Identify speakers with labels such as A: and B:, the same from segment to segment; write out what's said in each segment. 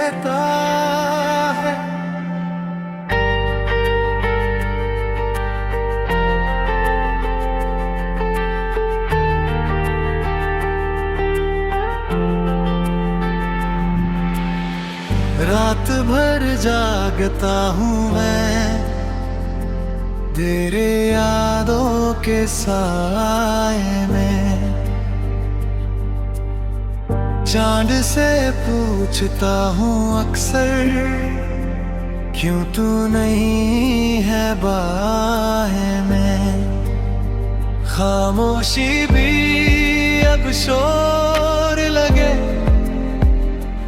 A: कहता है। रात भर जागता हूँ मैं तेरे यादों के साए में, चांद से पूछता हूँ अक्सर क्यों तू नहीं है बाहें में। खामोशी भी अब शोर लगे,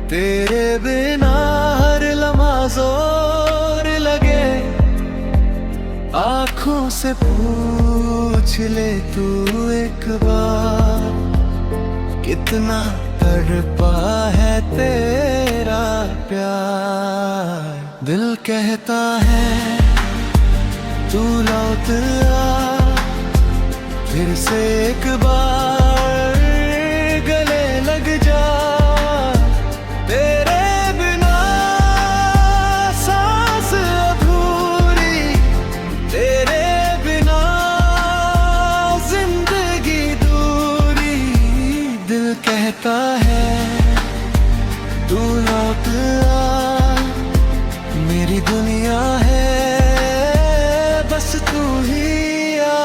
A: तेरे बिना हर लम्हा जोर लगे। आँखों से पूछ ले तू एक बार, कितना तड़पा है तेरा प्यार। दिल कहता है तू लौट आ, फिर से एक बार गले लग जा। तेरे बिना सांस अधूरी, तेरे बिना जिंदगी दूरी। दिल कहता है तू लौट आ, मेरी दुनिया है बस तू ही आ।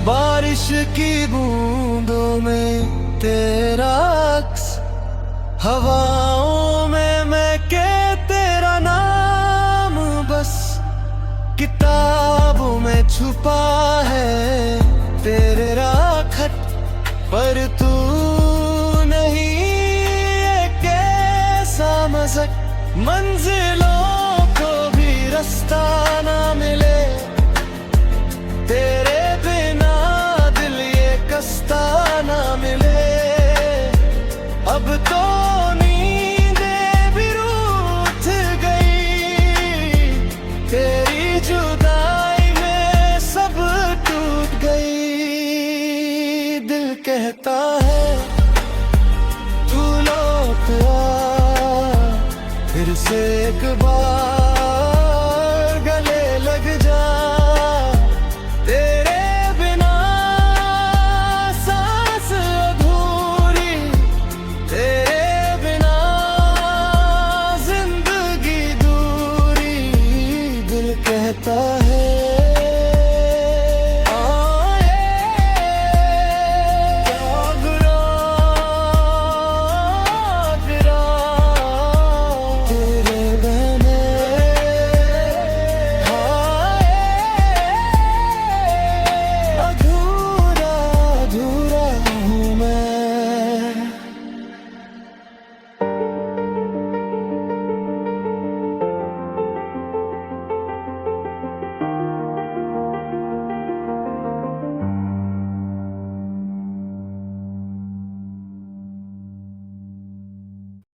A: बारिश की बूंदों में तेरा अक्स, हवाओं में मैं के तेरा नाम बस। किताबों में छुपा है तेरे राखट, पर तू नहीं ये कैसा मज़ाक। मंजिलों को भी रास्ता ना मिले, तेरे ना मिले। अब तो नींदें भी रूठ गई, तेरी जुदाई में सब टूट गई। दिल कहता है तू लौट आ, फिर से एक बार